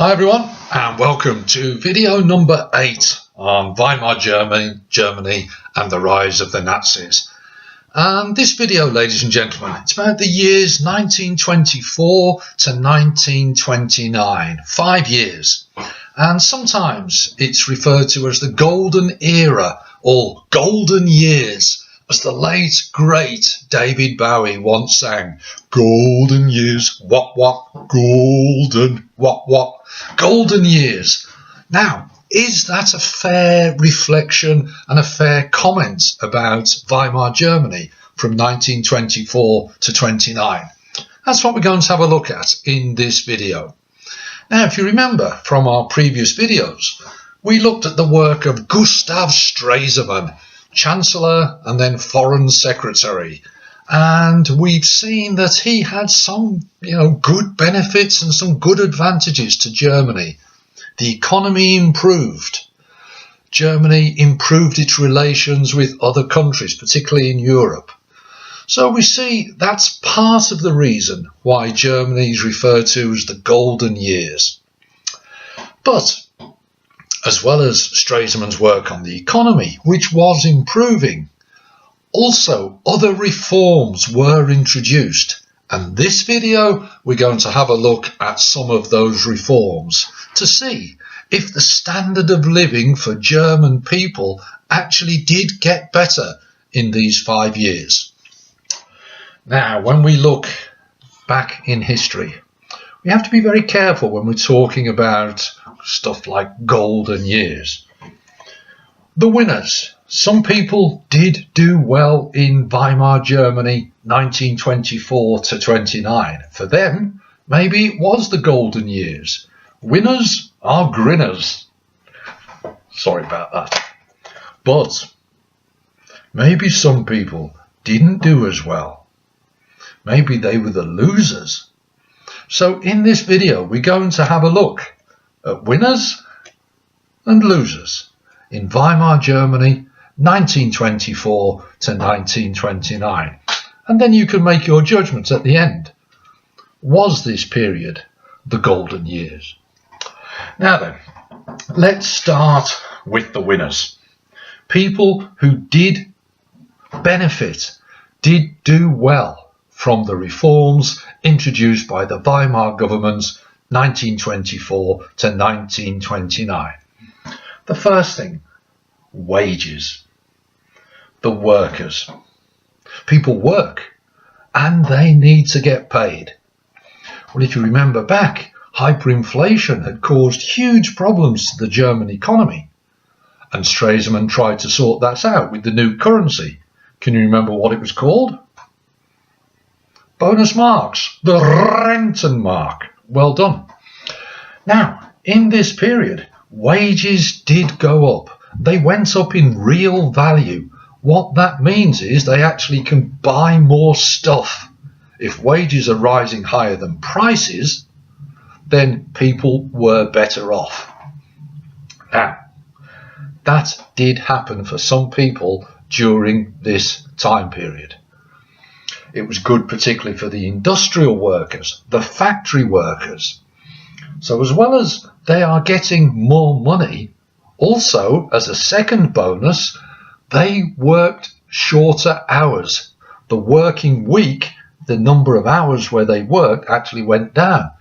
Hi everyone, and welcome to video number 8 on Weimar Germany and the rise of the Nazis. And this video, ladies and gentlemen, it's about the years 1924 to 1929, 5 years. And sometimes it's referred to as the golden era or golden years, as the late great David Bowie once sang. Golden years, what, golden, what, golden years. Now, is that a fair reflection and a fair comment about Weimar Germany from 1924 to 29? That's what we're going to have a look at in this video. Now, if you remember from our previous videos, we looked at the work of Gustav Stresemann, Chancellor and then Foreign Secretary, and we've seen that he had some good benefits and some good advantages to Germany. The economy improved. Germany improved its relations with other countries, particularly in Europe. So we see that's part of the reason why Germany is referred to as the golden years. But as well as Stresemann's work on the economy, which was improving, also other reforms were introduced. And this video, we're going to have a look at some of those reforms to see if the standard of living for German people actually did get better in these 5 years. Now, when we look back in history, we have to be very careful when we're talking about stuff like golden years. The winners. Some people did do well in Weimar Germany 1924 to 29. For them, maybe it was the golden years. Winners are grinners. Sorry about that. But maybe some people didn't do as well. Maybe they were the losers. So in this video, we're going to have a look at winners and losers in Weimar Germany 1924 to 1929. And then you can make your judgment at the end. Was this period the golden years? Now then, let's start with the winners. People who did benefit, did do well from the reforms introduced by the Weimar government 1924 to 1929. The first thing, wages. The workers. People work and they need to get paid. Well, if you remember back, hyperinflation had caused huge problems to the German economy, and Stresemann tried to sort that out with the new currency. Can you remember what it was called? Bonus marks, the Rentenmark. Well done. Now, in this period, wages did go up. They went up in real value. What that means is they actually can buy more stuff. If wages are rising higher than prices, then people were better off. Now, that did happen for some people during this time period. It was good particularly for the industrial workers, the factory workers. So as well as they are getting more money, also as a second bonus, they worked shorter hours. The working week, the number of hours where they worked actually went down.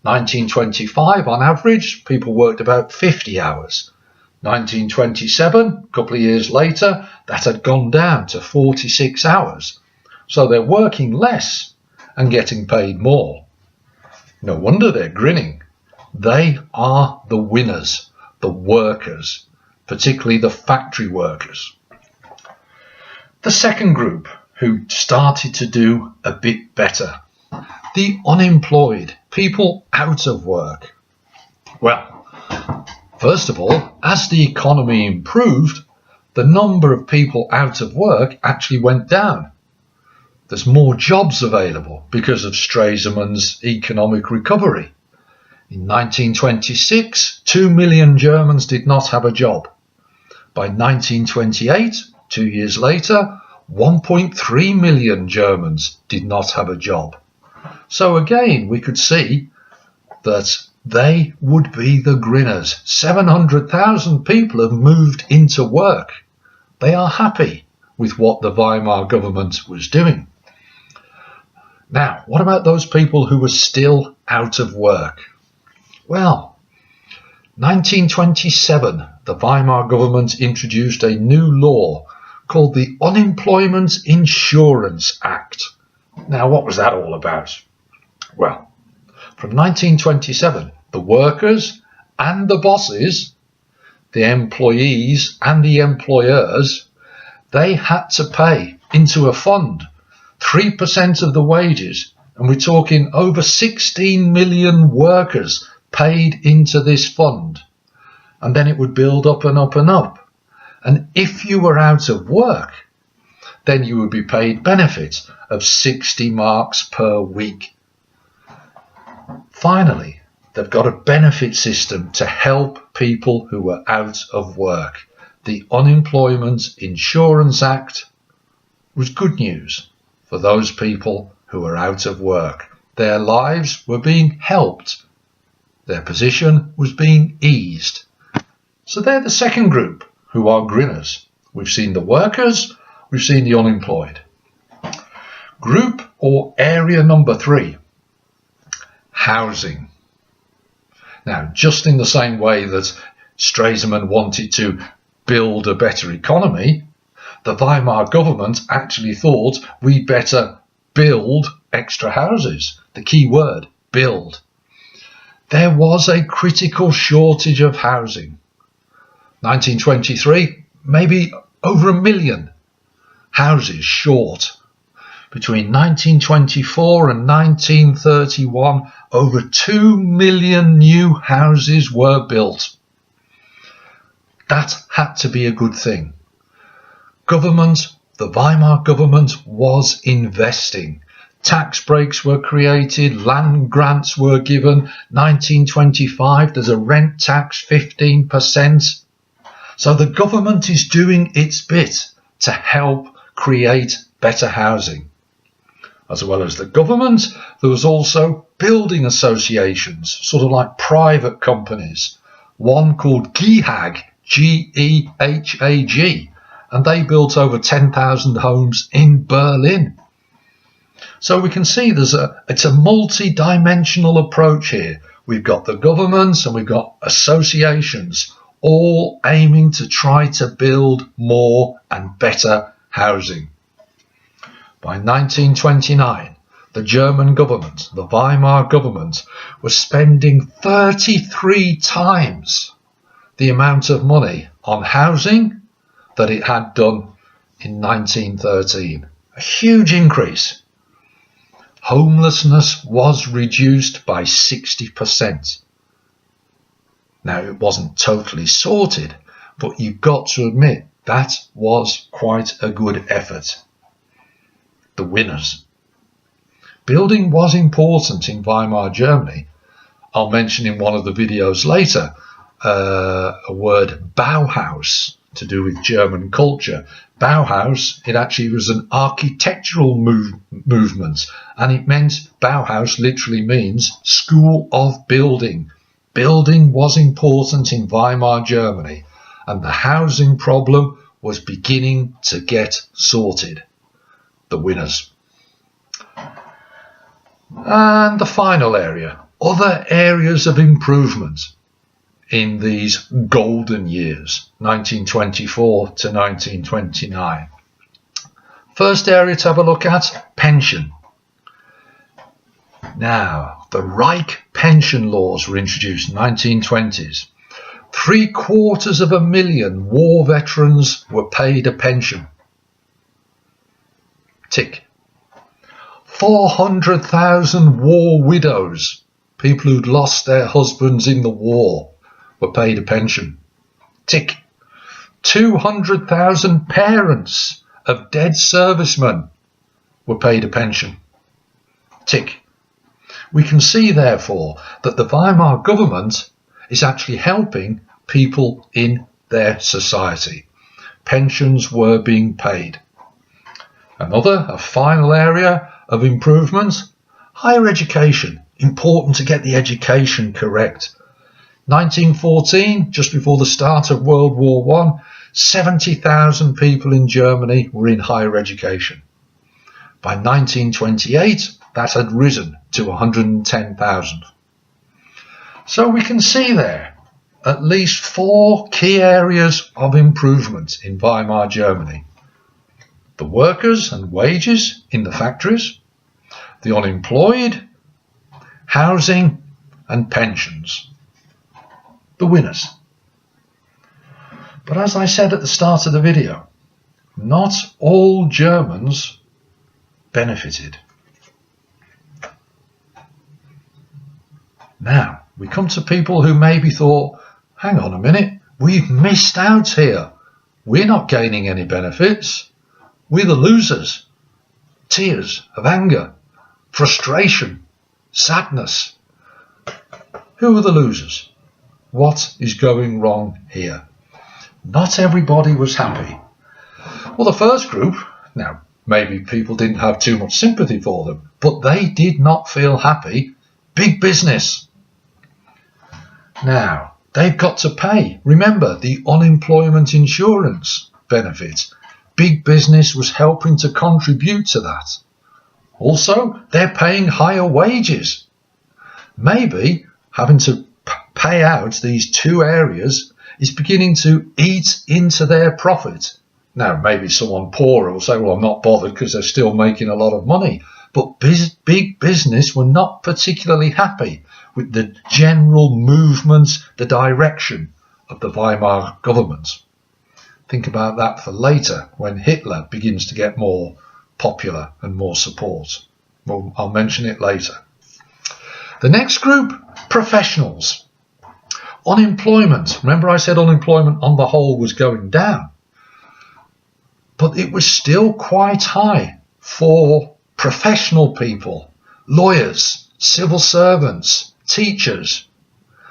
1925 on average, people worked about 50 hours. 1927, a couple of years later, that had gone down to 46 hours. So they're working less and getting paid more. No wonder they're grinning. They are the winners, the workers, particularly the factory workers. The second group who started to do a bit better, the unemployed, people out of work. Well, first of all, as the economy improved, the number of people out of work actually went down. There's more jobs available because of Stresemann's economic recovery. In 1926, 2 million Germans did not have a job. By 1928, 2 years later, 1.3 million Germans did not have a job. So again, we could see that they would be the grinners. 700,000 people have moved into work. They are happy with what the Weimar government was doing. Now, what about those people who were still out of work? Well, 1927, the Weimar government introduced a new law called the Unemployment Insurance Act. Now, what was that all about? Well, from 1927, the workers and the bosses, the employees and the employers, they had to pay into a fund 3% of the wages, and we're talking over 16 million workers paid into this fund, and then it would build up and up and up. And if you were out of work, then you would be paid benefits of 60 marks per week. Finally, they've got a benefit system to help people who are out of work. The Unemployment Insurance Act was good news for those people who are out of work. Their lives were being helped. Their position was being eased. So they're the second group who are grinners. We've seen the workers, we've seen the unemployed. Group or area number 3, housing. Now, just in the same way that Stresemann wanted to build a better economy, the Weimar government actually thought we better build extra houses. The key word, build. There was a critical shortage of housing. 1923, maybe over 1 million houses short. Between 1924 and 1931, over 2 million new houses were built. That had to be a good thing. Government, the Weimar government was investing. Tax breaks were created, land grants were given. 1925, there's a rent tax, 15%. So the government is doing its bit to help create better housing. As well as the government, there was also building associations, sort of like private companies. One called GEHAG, G-E-H-A-G, and they built over 10,000 homes in Berlin. So we can see it's a multi-dimensional approach here. We've got the governments and we've got associations, all aiming to try to build more and better housing. By 1929, the German government, the Weimar government, was spending 33 times the amount of money on housing that it had done in 1913. A huge increase. Homelessness was reduced by 60%. Now, it wasn't totally sorted, but you've got to admit that was quite a good effort. The winners. Building was important in Weimar Germany. I'll mention in one of the videos later a word Bauhaus to do with German culture. Bauhaus, it actually was an architectural movement, and it meant Bauhaus literally means school of building. Building was important in Weimar Germany, and the housing problem was beginning to get sorted. The winners. And the final area, other areas of improvement in these golden years, 1924 to 1929. First area to have a look at, pension. Now, the Reich pension laws were introduced in the 1920s. 750,000 war veterans were paid a pension. Tick. 400,000 war widows, people who'd lost their husbands in the war, were paid a pension. Tick. 200,000 parents of dead servicemen were paid a pension. Tick. We can see, therefore, that the Weimar government is actually helping people in their society. Pensions were being paid. A final area of improvement, higher education. Important to get the education correct. 1914, just before the start of World War I, 70,000 people in Germany were in higher education. By 1928, that had risen to 110,000. So we can see there at least 4 key areas of improvement in Weimar Germany. The workers and wages in the factories, the unemployed, housing and pensions. The winners. But as I said at the start of the video, not all Germans benefited. Now, we come to people who maybe thought, hang on a minute, we've missed out here. We're not gaining any benefits. We're the losers. Tears of anger, frustration, sadness. Who are the losers? What is going wrong here? Not everybody was happy. Well, the first group, now maybe people didn't have too much sympathy for them, but they did not feel happy. Big business. Now, they've got to pay. Remember the unemployment insurance benefit. Big business was helping to contribute to that. Also, they're paying higher wages. Maybe having to pay out these 2 areas is beginning to eat into their profit. Now, maybe someone poorer will say, well, I'm not bothered because they're still making a lot of money. But big business were not particularly happy with the general movement, the direction of the Weimar government. Think about that for later, when Hitler begins to get more popular and more support. Well, I'll mention it later. The next group, professionals. Unemployment. Remember I said unemployment on the whole was going down. But it was still quite high for professional people, lawyers, civil servants, teachers.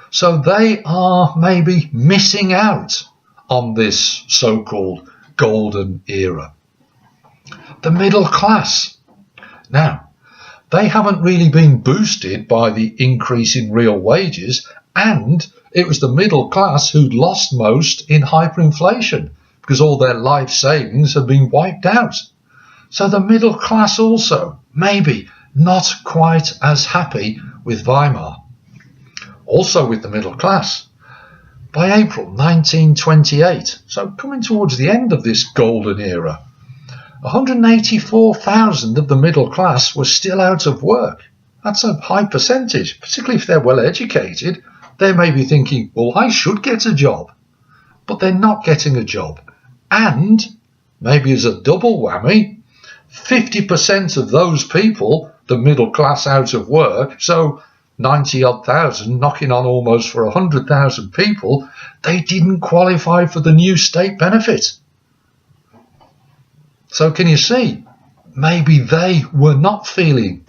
So they are maybe missing out on this so-called golden era. The middle class. Now, they haven't really been boosted by the increase in real wages, and it was the middle class who'd lost most in hyperinflation because all their life savings had been wiped out. So the middle class also, maybe not quite as happy with Weimar. Also with the middle class, by April 1928, so coming towards the end of this golden era, 184,000 of the middle class were still out of work. That's a high percentage, particularly if they're well educated. They may be thinking, well, I should get a job, but they're not getting a job. And maybe as a double whammy, 50% of those people, the middle class out of work, so 90-odd thousand, knocking on almost for 100,000 people, they didn't qualify for the new state benefit. So can you see, maybe they were not feeling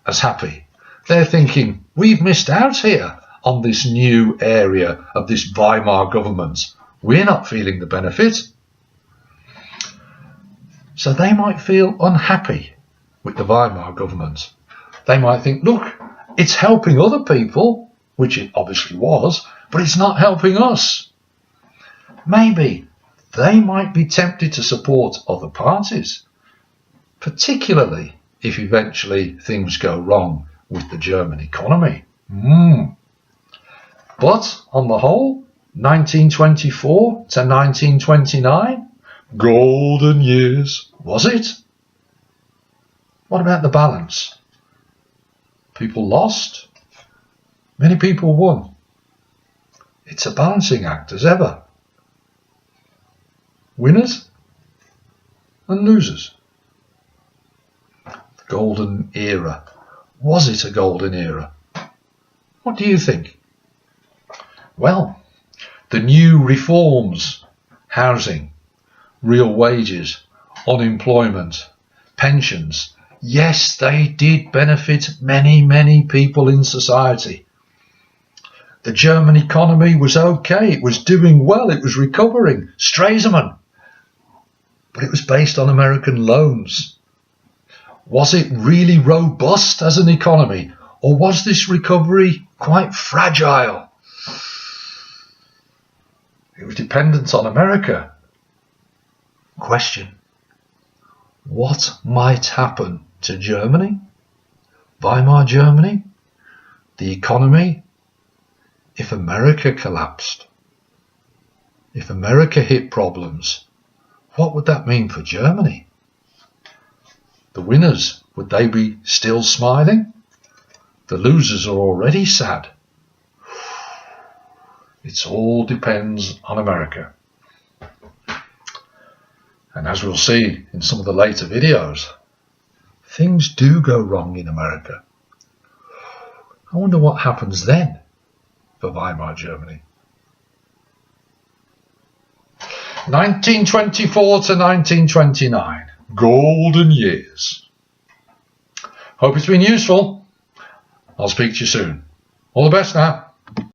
as happy. They're thinking, we've missed out here on this new area of this Weimar government. We're not feeling the benefit. So they might feel unhappy with the Weimar government. They might think, look, it's helping other people, which it obviously was, but it's not helping us. Maybe they might be tempted to support other parties, particularly if eventually things go wrong with the German economy. But on the whole, 1924 to 1929, golden years, was it? What about the balance? People lost, many people won. It's a balancing act as ever. Winners and losers. The golden era. Was it a golden era? What do you think? Well, the new reforms, housing, real wages, unemployment, pensions, yes, they did benefit many people in society. The German economy was okay, it was doing well, it was recovering, Stresemann. But it was based on American loans. Was it really robust as an economy, Or was this recovery quite fragile? It was dependent on America. Question: what might happen to Germany, Weimar Germany, the economy, if America collapsed? If America hit problems, what would that mean for Germany? The winners, would they be still smiling? The losers are already sad. It all depends on America. And as we'll see in some of the later videos, things do go wrong in America. I wonder what happens then for Weimar Germany. 1924 to 1929, golden years. Hope it's been useful. I'll speak to you soon. All the best now.